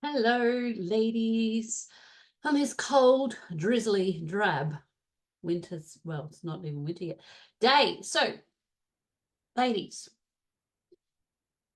Hello, ladies. On this cold, drizzly, drab winter's, well, it's not even winter yet, day. So, ladies,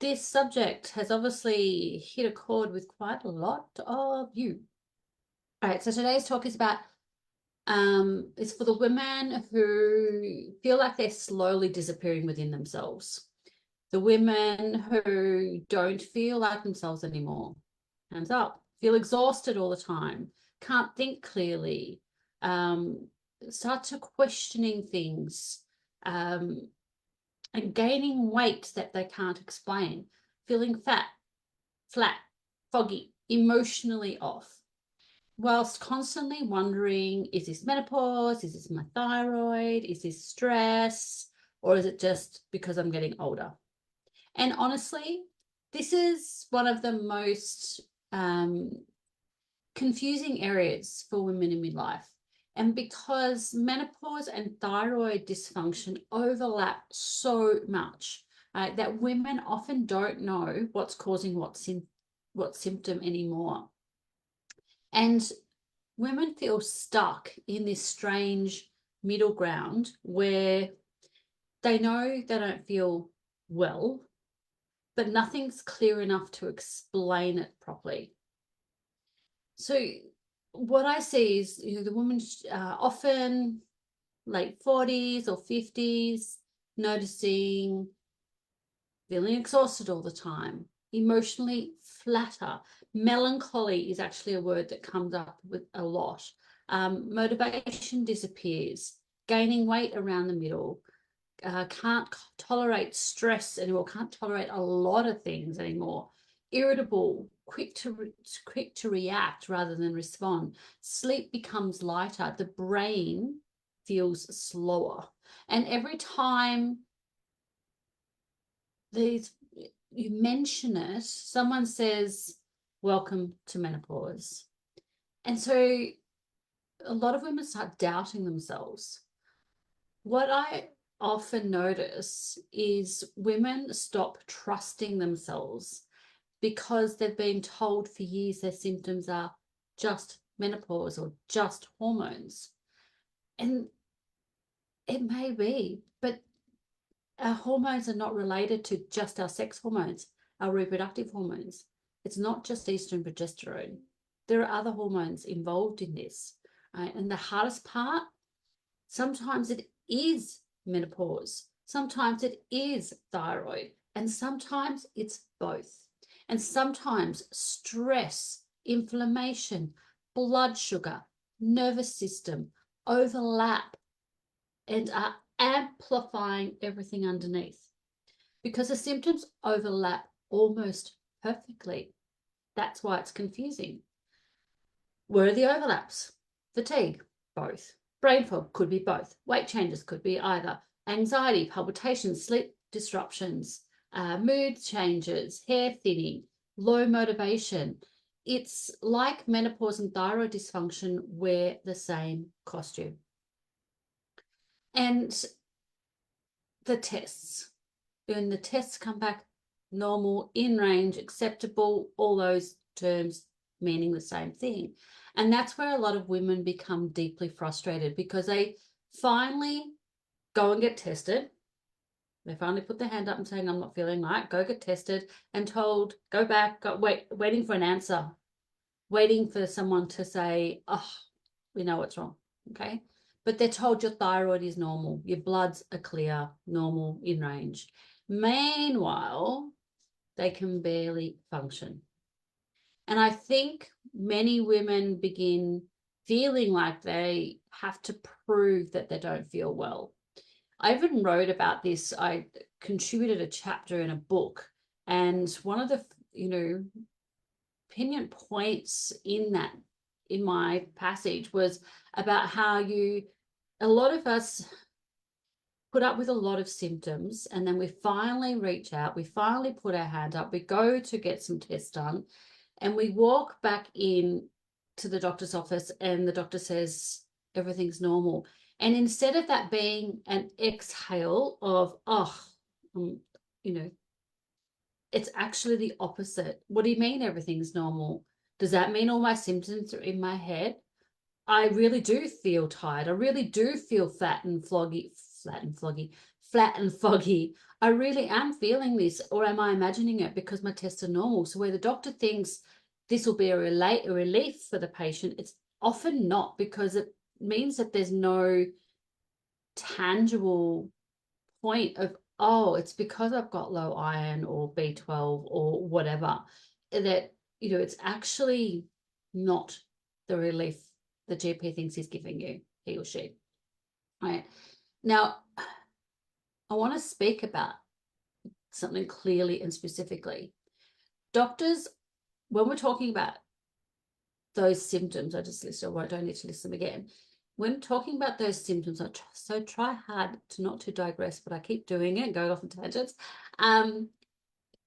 this subject has obviously hit a chord with quite a lot of you. All right, so today's talk is about it's for the women who feel like they're slowly disappearing within themselves. The women who don't feel like themselves anymore. Hands up. Feel exhausted all the time. Can't think clearly. Um, Start to questioning things. And gaining weight that they can't explain. Feeling fat, flat, foggy, emotionally off. Whilst constantly wondering, is this menopause? Is this my thyroid? Is this stress? Or is it just because I'm getting older? And honestly, this is one of the most confusing areas for women in midlife. And because menopause and thyroid dysfunction overlap so much, that women often don't know what's causing what symptom anymore. And women feel stuck in this strange middle ground where they know they don't feel well, but nothing's clear enough to explain it properly. So what I see is, the woman often late 40s or 50s, noticing feeling exhausted all the time, emotionally flatter. Melancholy is actually a word that comes up with a lot. Motivation disappears, gaining weight around the middle, can't tolerate stress anymore, can't tolerate a lot of things anymore, irritable, quick to react rather than respond. Sleep becomes lighter, the brain feels slower. And every time these you mention it, someone says, welcome to menopause. And so a lot of women start doubting themselves. What I often notice is women stop trusting themselves because they've been told for years their symptoms are just menopause or just hormones. And it may be, but our hormones are not related to just our sex hormones, our reproductive hormones. It's not just estrogen and progesterone. There are other hormones involved in this. Right? And the hardest part, sometimes it is menopause, sometimes it is thyroid, and sometimes it's both. And sometimes stress, inflammation, blood sugar, nervous system overlap and are amplifying everything underneath because the symptoms overlap almost perfectly. That's why it's confusing. Where are the overlaps? Fatigue, both. Brain fog could be both. Weight changes could be either. Anxiety, palpitations, sleep disruptions, mood changes, hair thinning, low motivation. It's like menopause and thyroid dysfunction wear the same costume. And the tests, when the tests come back normal, in range, acceptable, all those terms meaning the same thing. And that's where a lot of women become deeply frustrated because they finally go and get tested. They finally put their hand up and saying, I'm not feeling right, go get tested, and told, go back, waiting for an answer, waiting for someone to say, oh, we know what's wrong. Okay. But they're told your thyroid is normal, your bloods are clear, normal, in range. Meanwhile, they can barely function. And I think many women begin feeling like they have to prove that they don't feel well. I even wrote about this. I contributed a chapter in a book, and one of the, opinion points in my passage was about how a lot of us put up with a lot of symptoms, and then we finally reach out, we finally put our hand up, we go to get some tests done, and we walk back in to the doctor's office and the doctor says everything's normal. And instead of that being an exhale of, um, you know, it's actually the opposite. What do you mean everything's normal? Does that mean all my symptoms are in my head? I really do feel tired. I really do feel flat and foggy. I really am feeling this, or am I imagining it because my tests are normal? So where the doctor thinks this will be a relief for the patient, it's often not, because it means that there's no tangible point of, oh, it's because I've got low iron or B12 or whatever, that, it's actually not the relief the GP thinks he's giving you, he or she. Right. Now, I want to speak about something clearly and specifically. Doctors, when we're talking about those symptoms, I just listed, I don't need to list them again. When talking about those symptoms, so try hard not to digress, but I keep doing it, going off on tangents. When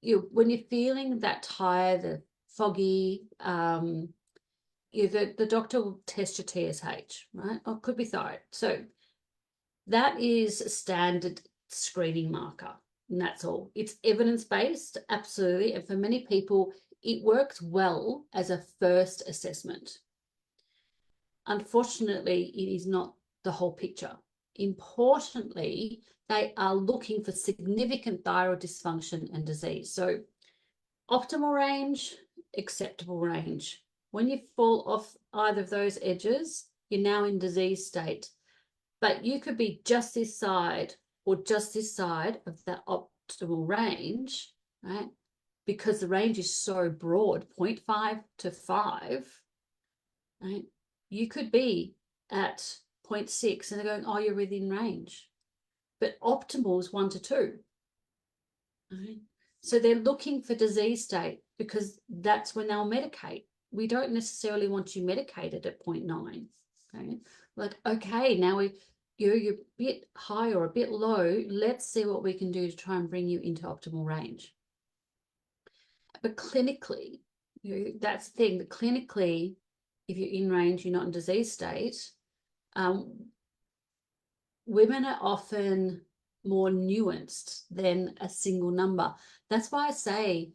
you're feeling that tired, the foggy, the doctor will test your TSH, right? Or it could be thyroid. So that is a standard screening marker, and that's all. It's evidence-based, absolutely. And for many people, it works well as a first assessment. Unfortunately, it is not the whole picture. Importantly, they are looking for significant thyroid dysfunction and disease. So optimal range, acceptable range. When you fall off either of those edges, you're now in disease state. But you could be just this side or just this side of that optimal range, right? Because the range is so broad, 0.5 to 5, right? You could be at 0.6 and they're going, oh, you're within range. But optimal is 1 to 2. Right? So they're looking for disease state because that's when they'll medicate. We don't necessarily want you medicated at 0.9. Okay? Like, okay, now you're a bit high or a bit low. Let's see what we can do to try and bring you into optimal range. But clinically, that's the thing. But clinically, if you're in range, you're not in disease state, women are often more nuanced than a single number. That's why I say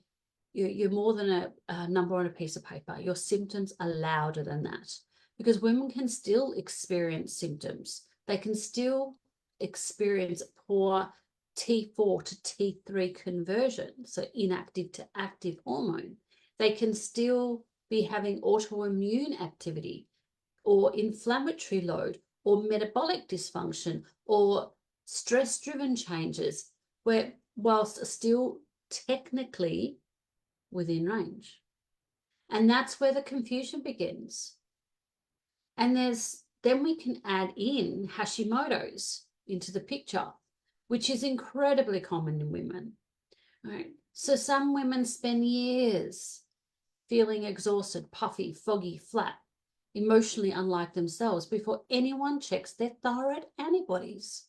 you're more than a number on a piece of paper. Your symptoms are louder than that, because women can still experience symptoms. They can still experience poor T4 to T3 conversion, so inactive to active hormone. They can still be having autoimmune activity or inflammatory load or metabolic dysfunction or stress-driven changes, where whilst still technically within range. And that's where the confusion begins. And then we can add in Hashimoto's into the picture, which is incredibly common in women. Right? So some women spend years feeling exhausted, puffy, foggy, flat, emotionally unlike themselves before anyone checks their thyroid antibodies.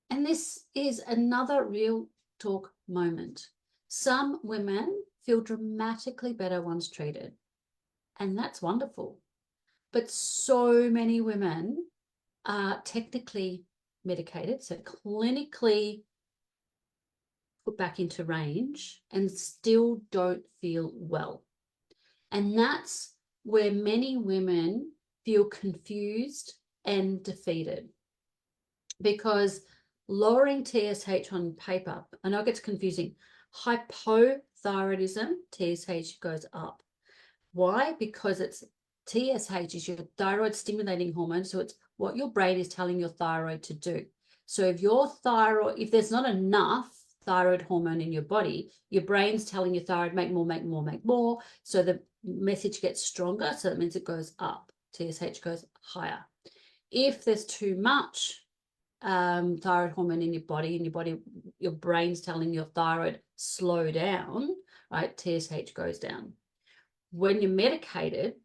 And this is another real talk moment. Some women feel dramatically better once treated, and that's wonderful. But so many women are technically medicated, so clinically put back into range, and still don't feel well. And that's where many women feel confused and defeated, because lowering TSH on paper, I know it gets confusing. Hypothyroidism, TSH goes up. Why? Because TSH is your thyroid stimulating hormone. So it's what your brain is telling your thyroid to do. So if there's not enough thyroid hormone in your body, your brain's telling your thyroid, make more, make more, make more. So the message gets stronger. So that means it goes up. TSH goes higher. If there's too much thyroid hormone in your body, your brain's telling your thyroid, slow down, right? TSH goes down. When you're medicated,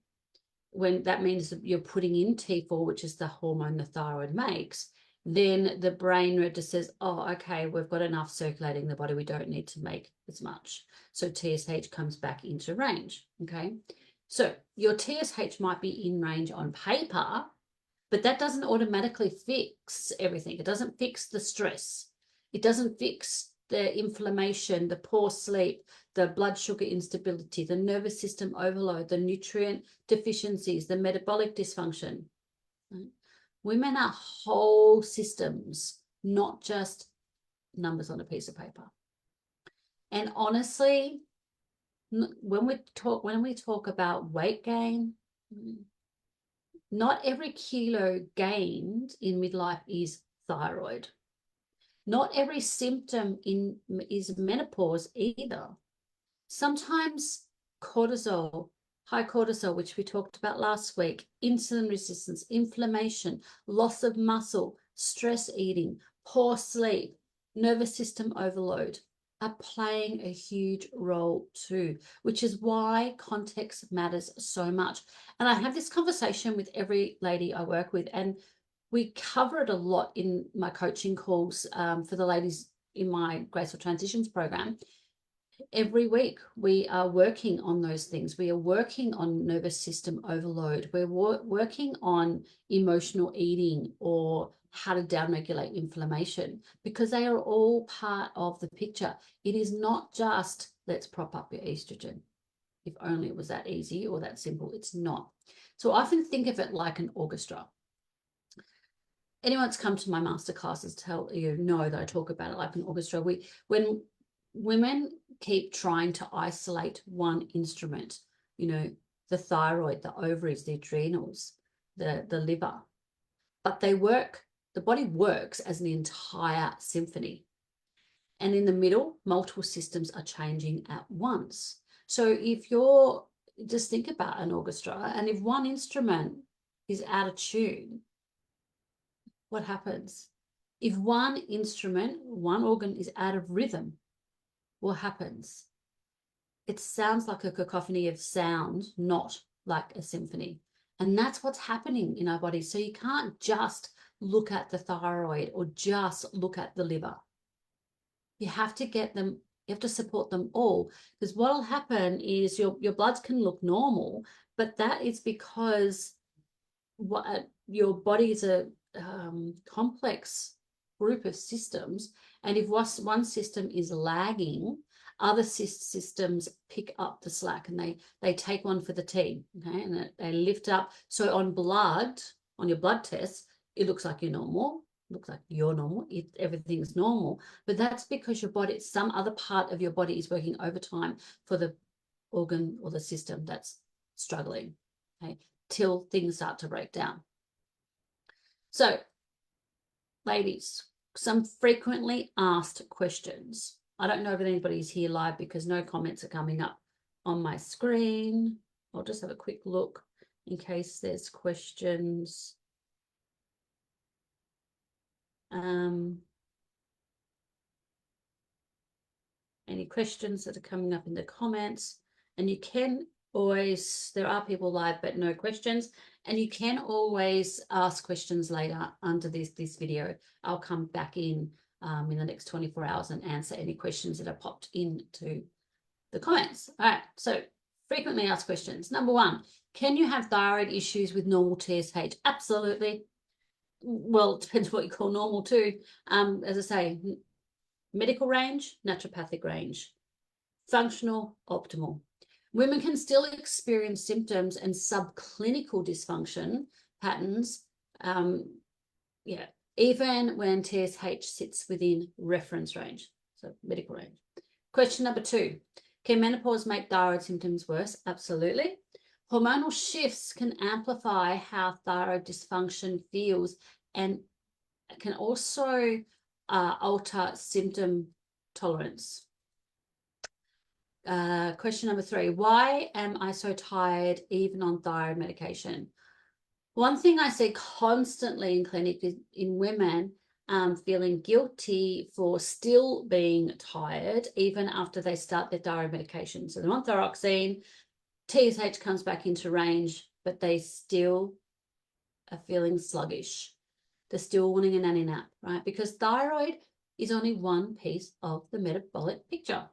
when that means that you're putting in T4, which is the hormone the thyroid makes, then the brain just says, oh, okay, we've got enough circulating in the body. We don't need to make as much. So TSH comes back into range, okay? So your TSH might be in range on paper, but that doesn't automatically fix everything. It doesn't fix the stress. It doesn't fix the inflammation, the poor sleep, the blood sugar instability, the nervous system overload, the nutrient deficiencies, the metabolic dysfunction. Right? Women are whole systems, not just numbers on a piece of paper. And honestly, when we talk about weight gain, not every kilo gained in midlife is thyroid. Not every symptom is menopause either. Sometimes cortisol, high cortisol, which we talked about last week, insulin resistance, inflammation, loss of muscle, stress eating, poor sleep, nervous system overload are playing a huge role too, which is why context matters so much. And I have this conversation with every lady I work with, and we cover it a lot in my coaching calls for the ladies in my Graceful Transitions program. Every week we are working on those things. We are working on nervous system overload. We're working on emotional eating or how to downregulate inflammation, because they are all part of the picture. It is not just let's prop up your estrogen. If only it was that easy or that simple. It's not. So I often think of it like an orchestra. Anyone that's come to my master classes tell you know that I talk about it like an orchestra. When women keep trying to isolate one instrument, the thyroid, the ovaries, the adrenals, the liver, but the body works as an entire symphony. And in the middle, multiple systems are changing at once. So if you're, just think about an orchestra, and if one instrument is out of tune, what happens? If one instrument, one organ is out of rhythm, what happens? It sounds like a cacophony of sound, not like a symphony. And that's what's happening in our body. So you can't just look at the thyroid or just look at the liver. You have to get them, you have to support them all, because what will happen is your bloods can look normal, but that is because your body is a complex group of systems, and if one system is lagging, other systems pick up the slack, and they take one for the team, okay, and they lift up. So on your blood tests, it looks like you're normal, everything's normal, but that's because your body, some other part of your body is working overtime for the organ or the system that's struggling, okay, till things start to break down. So, ladies, some frequently asked questions. I don't know if anybody's here live because no comments are coming up on my screen. I'll just have a quick look in case there's questions. Any questions that are coming up in the comments? And you can always, there are people live but no questions, and you can always ask questions later under this video. I'll come back in the next 24 hours and answer any questions that are popped into the comments. All right, so frequently asked questions. Number one, can you have thyroid issues with normal TSH? Absolutely. Well, it depends what you call normal too. As I say, medical range, naturopathic range, functional, optimal. Women can still experience symptoms and subclinical dysfunction patterns, even when TSH sits within reference range, so medical range. Question number two, can menopause make thyroid symptoms worse? Absolutely. Hormonal shifts can amplify how thyroid dysfunction feels and can also alter symptom tolerance. Question number three, why am I so tired even on thyroid medication? One thing I see constantly in clinic is in women feeling guilty for still being tired even after they start their thyroid medication. So they're on thyroxine, TSH comes back into range, but they still are feeling sluggish. They're still wanting a nanny nap, right? Because thyroid is only one piece of the metabolic picture.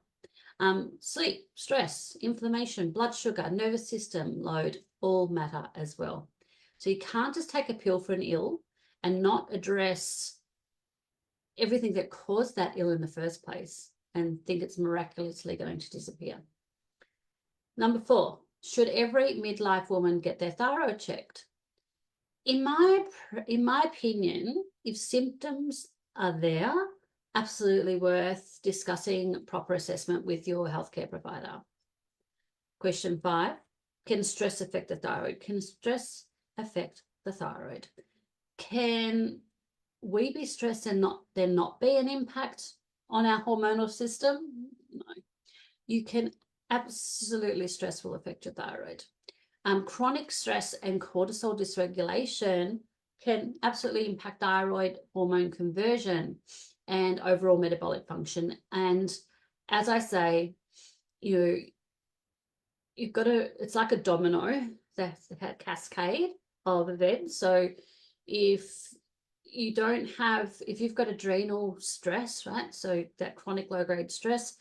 Sleep, stress, inflammation, blood sugar, nervous system load all matter as well. So you can't just take a pill for an ill and not address everything that caused that ill in the first place. and think it's miraculously going to disappear. Number 4, should every midlife woman get their thyroid checked? In my opinion, if symptoms are there, absolutely worth discussing proper assessment with your healthcare provider. Question 5, can stress affect the thyroid? Can stress affect the thyroid? Can we be stressed and there not be an impact on our hormonal system? No. You can absolutely, stress will affect your thyroid. Chronic stress and cortisol dysregulation can absolutely impact thyroid hormone conversion and overall metabolic function. And as I say, you've got to, it's like a domino, that's a cascade of events. So if you've got adrenal stress, right? So that chronic low-grade stress,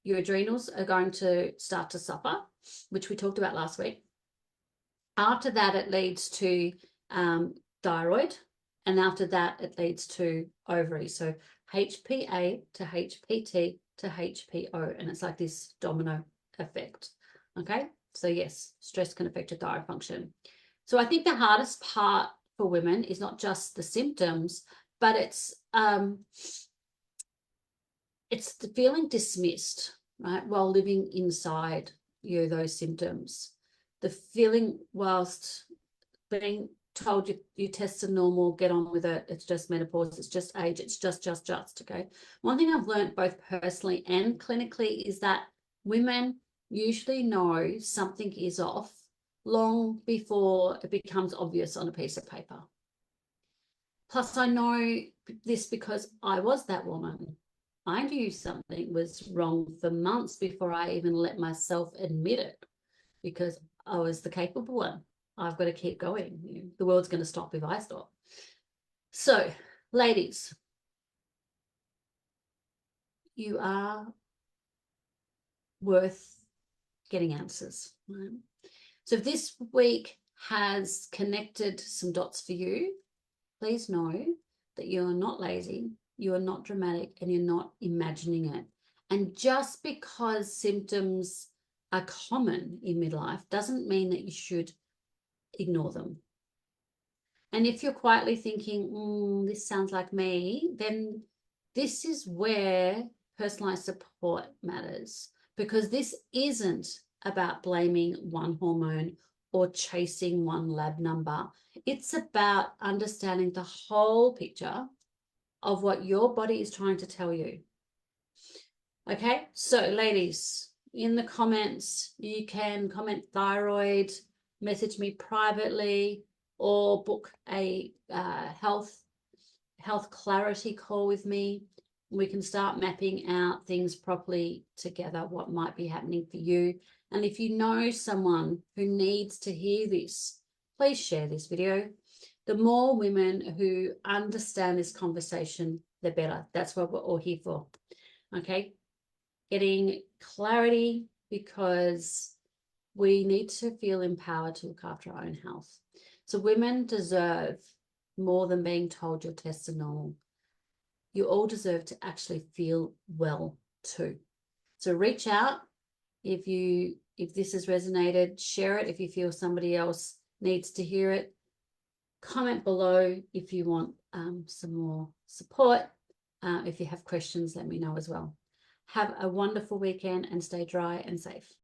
your adrenals are going to start to suffer, which we talked about last week. After that, it leads to thyroid, and after that, it leads to ovaries. So HPA to HPT to HPO, and it's like this domino effect. Okay, so yes, stress can affect your thyroid function. So I think the hardest part for women is not just the symptoms, but it's the feeling dismissed, right, while living inside those symptoms. The feeling whilst being told you tested normal, get on with it, it's just menopause, it's just age, it's just, okay? One thing I've learned both personally and clinically is that women usually know something is off long before it becomes obvious on a piece of paper. Plus, I know this because I was that woman. I knew something was wrong for months before I even let myself admit it, because I was the capable one. I've got to keep going. The world's going to stop if I stop. So, ladies, you are worth getting answers. Right? So if this week has connected some dots for you, please know that you are not lazy, you are not dramatic, and you're not imagining it. And just because symptoms are common in midlife doesn't mean that you should ignore them. And if you're quietly thinking, this sounds like me, then this is where personalized support matters, because this isn't about blaming one hormone or chasing one lab number. It's about understanding the whole picture of what your body is trying to tell you. Okay, so ladies, in the comments, you can comment thyroid, message me privately, or book a health clarity call with me. We can start mapping out things properly together, what might be happening for you. And if you know someone who needs to hear this, please share this video. The more women who understand this conversation, the better. That's what we're all here for. Okay, getting clarity, because we need to feel empowered to look after our own health. So women deserve more than being told your tests are normal. You all deserve to actually feel well too. So reach out if this has resonated. Share it if you feel somebody else needs to hear it. Comment below if you want some more support. If you have questions, let me know as well. Have a wonderful weekend and stay dry and safe.